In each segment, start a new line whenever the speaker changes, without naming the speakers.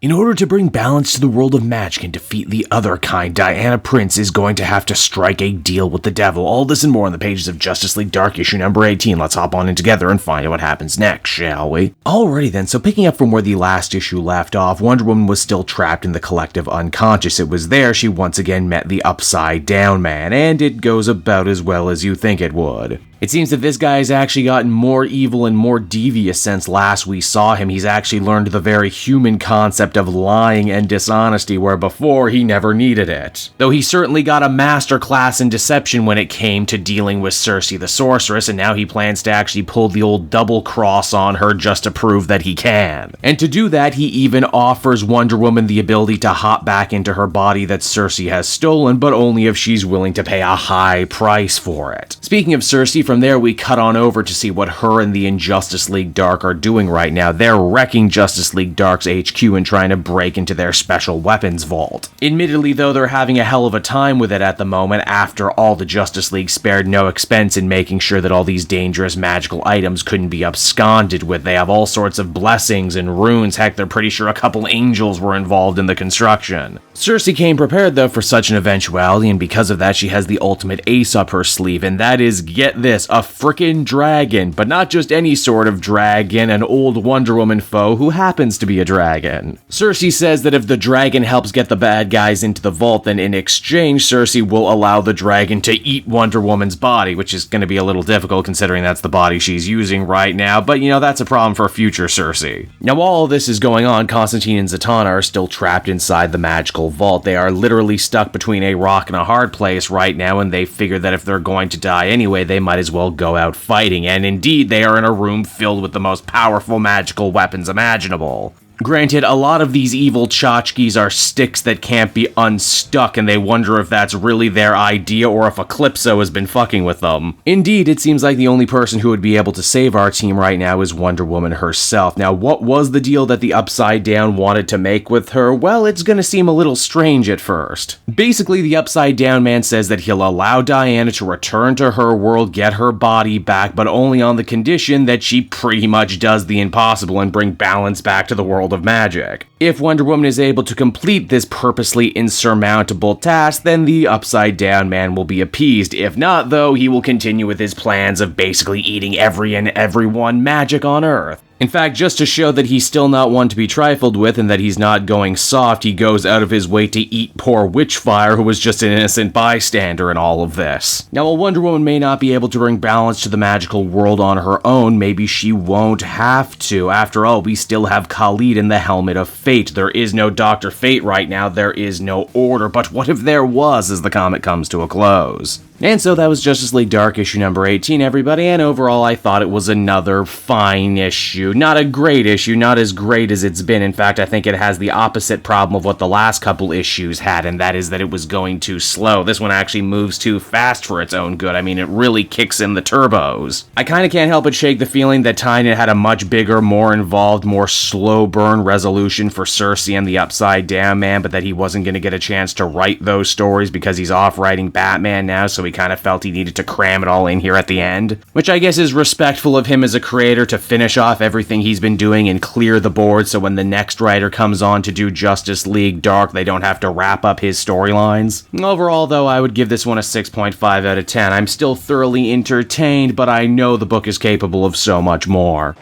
In order to bring balance to the world of magic and defeat the other kind, Diana Prince is going to have to strike a deal with the devil. All this and more on the pages of Justice League Dark issue number 18. Let's hop on in together and find out what happens next, shall we? Alrighty then, so picking up from where the last issue left off, Wonder Woman was still trapped in the collective unconscious. It was there she once again met the Upside Down Man, and it goes about as well as you think it would. It seems that this guy has actually gotten more evil and more devious since last we saw him. He's actually learned the very human concept of lying and dishonesty, where before he never needed it. Though he certainly got a master class in deception when it came to dealing with Circe the Sorceress, and now he plans to actually pull the old double cross on her just to prove that he can. And to do that, he even offers Wonder Woman the ability to hop back into her body that Circe has stolen, but only if she's willing to pay a high price for it. Speaking of Circe, from there we cut on over to see what her and the Injustice League Dark are doing right now. They're wrecking Justice League Dark's HQ and trying to break into their special weapons vault. Admittedly though, they're having a hell of a time with it at the moment, after all the Justice League spared no expense in making sure that all these dangerous magical items couldn't be absconded with. They have all sorts of blessings and runes. Heck, they're pretty sure a couple angels were involved in the construction. Circe came prepared though for such an eventuality, and because of that she has the ultimate ace up her sleeve, and that is, get this, a frickin' dragon. But not just any sort of dragon, an old Wonder Woman foe who happens to be a dragon. Circe says that if the dragon helps get the bad guys into the vault, then in exchange Circe will allow the dragon to eat Wonder Woman's body, which is going to be a little difficult considering that's the body she's using right now, but you know, that's a problem for future Circe. Now while all this is going on, Constantine and Zatanna are still trapped inside the magical vault. They are literally stuck between a rock and a hard place right now, and they figure that if they're going to die anyway, they might as well go out fighting, and indeed they are in a room filled with the most powerful magical weapons imaginable. Granted, a lot of these evil tchotchkes are sticks that can't be unstuck, and they wonder if that's really their idea or if Eclipso has been fucking with them. Indeed, it seems like the only person who would be able to save our team right now is Wonder Woman herself. Now, what was the deal that the Upside Down wanted to make with her? Well, it's gonna seem a little strange at first. Basically, the Upside Down Man says that he'll allow Diana to return to her world, get her body back, but only on the condition that she pretty much does the impossible and bring balance back to the world of magic. If Wonder Woman is able to complete this purposely insurmountable task, then the Upside Down Man will be appeased. If not, though, he will continue with his plans of basically eating every and everyone magic on Earth. In fact, just to show that he's still not one to be trifled with and that he's not going soft, he goes out of his way to eat poor Witchfire, who was just an innocent bystander in all of this. Now, while Wonder Woman may not be able to bring balance to the magical world on her own, maybe she won't have to. After all, we still have Khalid in the Helmet of Fate. There is no Dr. Fate right now, there is no Order, but what if there was, as the comic comes to a close? And so that was Justice League Dark issue number 18, everybody, and overall I thought it was another fine issue. Not a great issue, not as great as it's been. In fact, I think it has the opposite problem of what the last couple issues had, and that is that it was going too slow. This one actually moves too fast for its own good. I mean, it really kicks in the turbos. I kinda can't help but shake the feeling that Tynion had a much bigger, more involved, more slow burn resolution for Circe and the Upside Down Man, but that he wasn't gonna get a chance to write those stories because he's off writing Batman now, so he kind of felt he needed to cram it all in here at the end, which I guess is respectful of him as a creator to finish off everything he's been doing and clear the board so when the next writer comes on to do Justice League Dark, they don't have to wrap up his storylines. Overall, though, I would give this one a 6.5 out of 10. I'm still thoroughly entertained, but I know the book is capable of so much more.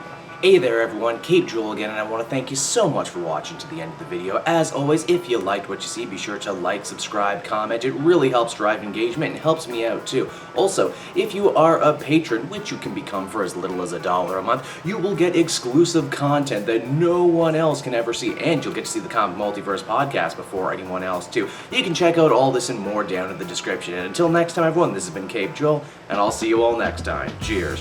Hey there everyone, Cape Jewel again, and I want to thank you so much for watching to the end of the video. As always, if you liked what you see, be sure to like, subscribe, comment. It really helps drive engagement and helps me out too. Also, if you are a patron, which you can become for as little as $1 a month, you will get exclusive content that no one else can ever see, and you'll get to see the Comic Multiverse podcast before anyone else too. You can check out all this and more down in the description. And until next time everyone, this has been Cape Joel, and I'll see you all next time. Cheers.